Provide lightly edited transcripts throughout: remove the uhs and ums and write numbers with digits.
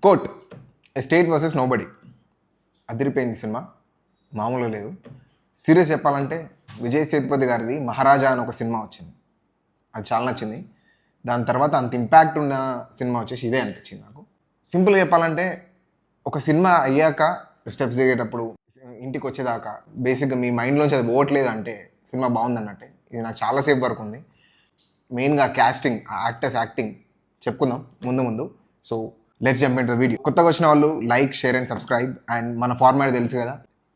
Coat state versus nobody అదిరిపోయింది cinema, మామూలుగా లేదు. సీరియస్ చెప్పాలంటే విజయ్ సేతుపతి గారిది మహారాజా అని ఒక సినిమా వచ్చింది, అది చాలా నచ్చింది. దాని తర్వాత అంత ఇంపాక్ట్ ఉన్న సినిమా వచ్చేసి ఇదే అనిపించింది నాకు. సింపుల్గా చెప్పాలంటే ఒక సినిమా అయ్యాక స్టెప్స్ దిగేటప్పుడు ఇంటికి వచ్చేదాకా బేసిక్గా మీ మైండ్లోంచి అది పోవట్లేదు అంటే సినిమా బాగుందన్నట్టే. ఇది నాకు చాలాసేపు వరకు ఉంది. మెయిన్గా క్యాస్టింగ్, యాక్టర్స్ యాక్టింగ్ చెప్పుకుందాం ముందు ముందు. So let's jump into the video. కొత్తగా వచ్చిన వాళ్ళు like, share and subscribe. And మన ఫార్మాట్ తెలుసు కదా,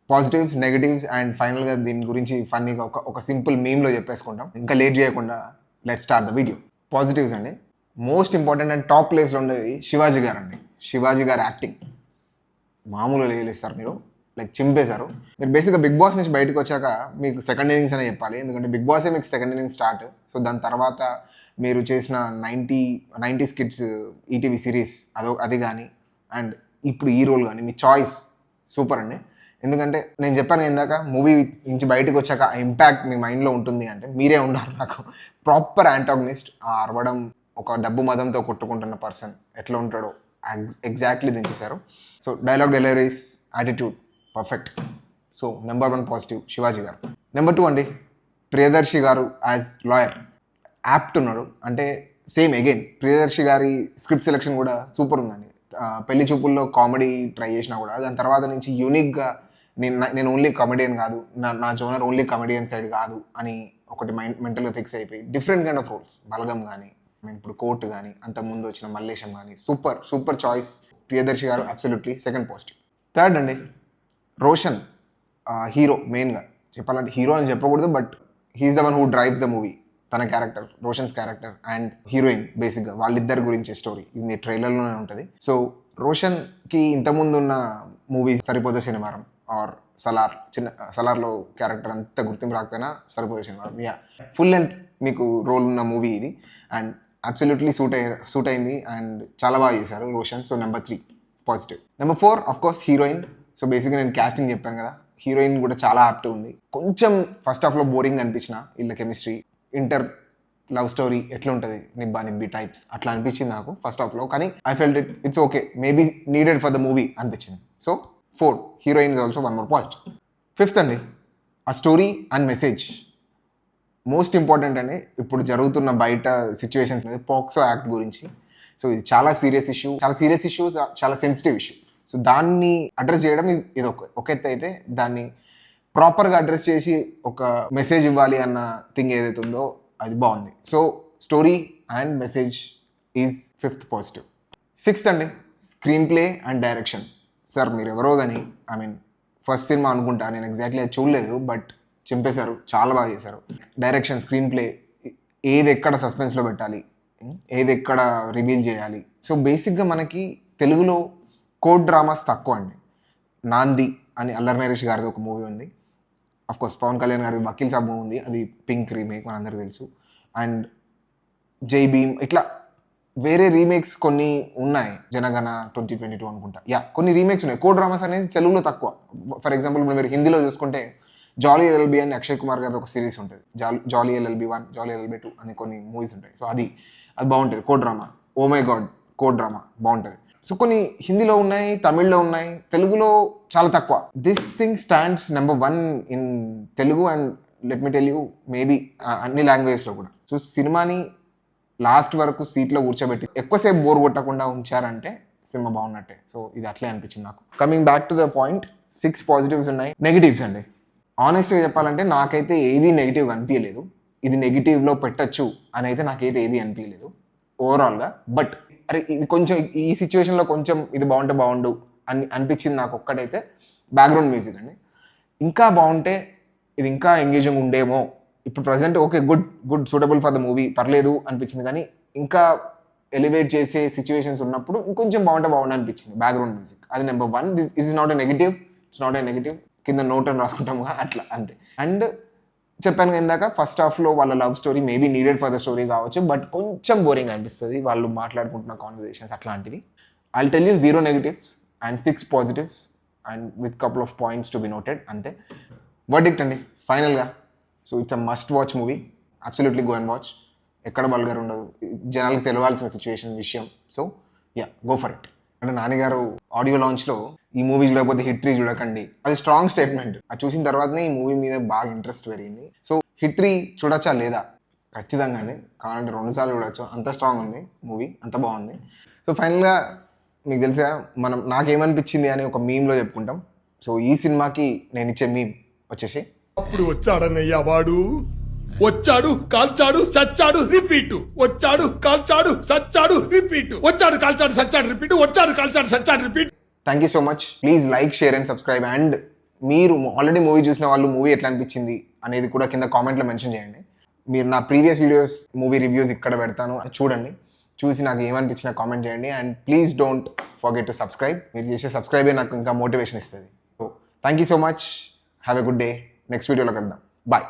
పాజిటివ్స్, నెగిటివ్స్ అండ్ ఫైనల్గా దీని గురించి ఫన్నీగా ఒక సింపుల్ మీమ్లో చెప్పేసుకుంటాం. ఇంకా లేట్ చేయకుండా let start the video. Positives అండి, మోస్ట్ ఇంపార్టెంట్ అండ్ టాప్ ప్లేస్లో ఉండేది శివాజీ గారు అండి. శివాజీ గారు యాక్టింగ్ మామూలుగా లేస్తారు, మీరు లైక్ చింపేశారు. మీరు బేసిక్గా బిగ్ బాస్ నుంచి బయటకు వచ్చాక మీకు సెకండ్ ఇన్నింగ్స్ అనే చెప్పాలి, ఎందుకంటే బిగ్ బాసే మీకు సెకండ్ ఇన్నింగ్స్ స్టార్ట్. సో దాని తర్వాత మీరు చేసిన 90 స్కిట్స్ ఈటీవీ సిరీస్ అది కానీ అండ్ ఇప్పుడు ఈ రోల్ కానీ మీ చాయిస్ సూపర్ అండి. ఎందుకంటే నేను చెప్పాను ఇందాక, మూవీ నుంచి బయటకు వచ్చాక ఆ ఇంపాక్ట్ మీ మైండ్లో ఉంటుంది అంటే మీరే ఉన్నారు నాకు. ప్రాపర్ యాంటాగనిస్ట్, ఆ అరవడం, ఒక డబ్బు మదంతో కొట్టుకుంటున్న పర్సన్ ఎట్లా ఉంటాడో ఎగ్జాక్ట్లీ దించేశారు. So dialogue deliveries, attitude perfect. So number 1 positive Shivaji garu. Number 2 అండి, ప్రియదర్శి గారు యాజ్ లాయర్ యాప్ట్ ఉన్నారు. అంటే సేమ్ అగైన్ ప్రియదర్శి గారి స్క్రిప్ట్ సెలెక్షన్ కూడా సూపర్ ఉందండి. పెళ్లి చూపుల్లో కామెడీ ట్రై చేసినా కూడా దాని తర్వాత నుంచి యూనిక్గా నేను ఓన్లీ కమెడియన్ కాదు, నా జోనర్ ఓన్లీ కమెడియన్ సైడ్ కాదు అని ఒకటి మెంటల్గా ఫిక్స్ అయిపోయి డిఫరెంట్ కైండ్ ఆఫ్ రోల్స్, బలగం కానీ ఇప్పుడు కోర్టు కానీ అంతకుముందు వచ్చిన మల్లేశం కానీ సూపర్ చాయిస్ ప్రియదర్శి గారు. Absolutely second positive. థర్డ్ అండి, రోషన్ హీరో. మెయిన్గా చెప్పాలంటే హీరో అని చెప్పకూడదు, but he is the one who drives the movie. తన character, Roshan's character and heroine, బేసిక్గా వాళ్ళిద్దరి గురించి స్టోరీ ఇది మీ ట్రైలర్లోనే ఉంటుంది. సో రోషన్కి ఇంతకుముందు ఉన్న మూవీస్ సరిపోతే శనివారం ఆర్ సలార్, సలార్లో క్యారెక్టర్ అంత గుర్తింపు రాకపోయినా సరిపోతే శనివారం, యా ఫుల్ లెంత్ మీకు రోల్ ఉన్న మూవీ ఇది. అండ్ అబ్సల్యూట్లీ సూట్ అయింది అండ్ చాలా బాగా చేశారు Roshan. So number 3 positive. Number 4 of course heroine. So బేసిక్గా నేను క్యాస్టింగ్ చెప్పాను కదా, హీరోయిన్ కూడా చాలా యాప్ట్ ఉంది. కొంచెం ఫస్ట్ హాఫ్లో బోరింగ్ అనిపించిన వీళ్ళ కెమిస్ట్రీ, ఇంటర్ లవ్ స్టోరీ ఎట్లా ఉంటుంది, నిబ్బి టైప్స్ అట్లా అనిపించింది నాకు ఫస్ట్ హాఫ్లో. కానీ I felt it's okay, maybe needed for the movie అనిపించింది. So 4 heroine is also 1 more positive. 5th అండి, ఆ story and message most important అండి. ఇప్పుడు జరుగుతున్న బయట సిచ్యువేషన్స్ పోక్సో యాక్ట్ గురించి. సో ఇది చాలా సీరియస్ ఇష్యూ, చాలా సెన్సిటివ్ ఇష్యూ. సో దాన్ని అడ్రస్ చేయడం ఇది ఒక ఎత్తు అయితే, దాన్ని ప్రాపర్గా అడ్రస్ చేసి ఒక మెసేజ్ ఇవ్వాలి అన్న థింగ్ ఏదైతే ఉందో అది బాగుంది. So story and message is 5th positive. 6th అండి, screen play and direction. Sir మీరు ఎవరో కానీ, ఐ మీన్ ఫస్ట్ సినిమా అనుకుంటా, నేను ఎగ్జాక్ట్లీ అది చూడలేదు, బట్ చింపేశారు, చాలా బాగా చేశారు. డైరెక్షన్, స్క్రీన్ ప్లే, ఏది ఎక్కడ సస్పెన్స్లో పెట్టాలి, ఏది ఎక్కడ రివీల్ చేయాలి. సో బేసిక్గా మనకి తెలుగులో కోర్ట్ డ్రామాస్ తక్కువ అండి. నాంది అని అల్లరి నరేష్ గారిది ఒక మూవీ ఉంది, అఫ్కోర్స్ పవన్ కళ్యాణ్ గారిది వకీల్ సాబ్ మూవీ ఉంది, అది పింక్ రీమేక్ మనందరికీ తెలుసు. అండ్ జై భీమ్, ఇట్లా వేరే రీమేక్స్ కొన్ని ఉన్నాయి, జనగణ 2022 అనుకుంటా, యా కొన్ని రీమేక్స్ ఉన్నాయి. కోడ్ డ్రామాస్ అనేది తెలుగులో తక్కువ. ఫర్ ఎగ్జాంపుల్ ఇప్పుడు మీరు హిందీలో చూసుకుంటే జాలీ ఎల్ఎల్బి అని అక్షయ్ కుమార్ గారి ఒక సిరీస్ ఉంటుంది, జాలీ ఎల్ఎల్బి 1, జాలీ ఎల్ఎల్బి 2 అని కొన్ని మూవీస్ ఉంటాయి. సో అది బాగుంటుంది code drama. Oh my god, code drama బాగుంటుంది. సో కొన్ని హిందీలో ఉన్నాయి, తమిళ్లో ఉన్నాయి, తెలుగులో చాలా తక్కువ. This thing stands number 1 in Telugu and let me tell you maybe అన్ని లాంగ్వేజ్లో కూడా. సో సినిమాని లాస్ట్ వరకు సీట్లో కూర్చోబెట్టి ఎక్కువసేపు బోర్ కొట్టకుండా ఉంచారంటే సినిమా బాగున్నట్టే. సో ఇది అట్లే అనిపించింది నాకు. Coming back to the point, 6 positives ఉన్నాయి. నెగిటివ్స్ అండి, ఆనెస్ట్గా చెప్పాలంటే నాకైతే ఏది నెగిటివ్ అనిపించలేదు. ఇది నెగిటివ్లో పెట్టచ్చు అని అయితే నాకైతే ఏది అనిపించలేదు ఓవరాల్గా. బట్ అరే ఇది కొంచెం ఈ సిచ్యువేషన్లో కొంచెం ఇది బాగుంటే బాగుండు అని అనిపించింది నాకు ఒక్కటైతే, బ్యాక్గ్రౌండ్ మ్యూజిక్ అండి. ఇంకా బాగుంటే ఇది ఇంకా ఎంగేజింగ్ ఉండేమో. ఇప్పుడు present okay, good suitable for the movie, పర్లేదు అనిపించింది. కానీ ఇంకా ఎలివేట్ చేసే సిచ్యువేషన్స్ ఉన్నప్పుడు ఇంకొంచెం బాగుండు అనిపించింది బ్యాక్గ్రౌండ్ మ్యూజిక్. అది number 1. This is not a negative, it's not a negative, కింద నోట్ అని రాసుకుంటాము అట్లా అంతే. అండ్ చెప్పాను ఇందాక, ఫస్ట్ హాఫ్లో వాళ్ళ love story maybe needed for the story కావచ్చు, బట్ కొంచెం బోరింగ్ అనిపిస్తుంది వాళ్ళు మాట్లాడుకుంటున్న కాన్వర్జేషన్స్ అట్లాంటివి. I tell you 0 negatives and 6 positives and with couple of points to be noted అంతే. వర్డిక్ట్ అండి ఫైనల్గా. So it's a must watch movie, absolutely go and watch. ఎక్కడ బల్గర్ ఉండదు, జనాలకు తెలవాల్సిన విషయం. So yeah, go for it. అంటే నాన్నగారు ఆడియో లాంచ్లో ఈ మూవీ చూడకపోతే హిట్ 3 చూడకండి, అది స్ట్రాంగ్ స్టేట్మెంట్. అది చూసిన తర్వాతనే ఈ మూవీ మీద బాగా ఇంట్రెస్ట్ పెరిగింది. సో హిట్ 3 చూడొచ్చా లేదా? ఖచ్చితంగానే, కావాలంటే 2 సార్లు చూడొచ్చు, అంత స్ట్రాంగ్ ఉంది మూవీ, అంత బాగుంది. సో ఫైనల్గా మీకు తెలుసా నాకేమనిపించింది అని ఒక మీమ్లో చెప్పుకుంటాం. సో ఈ సినిమాకి నేను ఇచ్చే మీమ్ వచ్చేసి, అప్పుడు వచ్చాడన్నయ్య వాడు, వచ్చాడు కాల్చాడు చచ్చాడు రిపీట్, వచ్చాడు కాల్చాడు చచ్చాడు రిపీట్, వచ్చాడు కాల్చాడు చచ్చాడు రిపీట్, వచ్చాడు కాల్చాడు చచ్చాడు repeat. Thank you so much. Please like, share and subscribe. And మీరు ఆల్రెడీ మూవీ చూసిన వాళ్ళు మూవీ ఎట్లా అనిపించింది అనేది కూడా కింద కామెంట్లో మెన్షన్ చేయండి. మీరు నా ప్రీవియస్ వీడియోస్ మూవీ రివ్యూస్ ఇక్కడ పెడతాను, అది చూడండి. చూసి నాకు ఏమనిపించినా కామెంట్ చేయండి. And please don't forget to subscribe. మీరు చేసే సబ్స్క్రైబే నాకు ఇంకా మోటివేషన్ ఇస్తుంది. So thank you so much. Have a good day. Next వీడియోలో కలుద్దాం. బాయ్.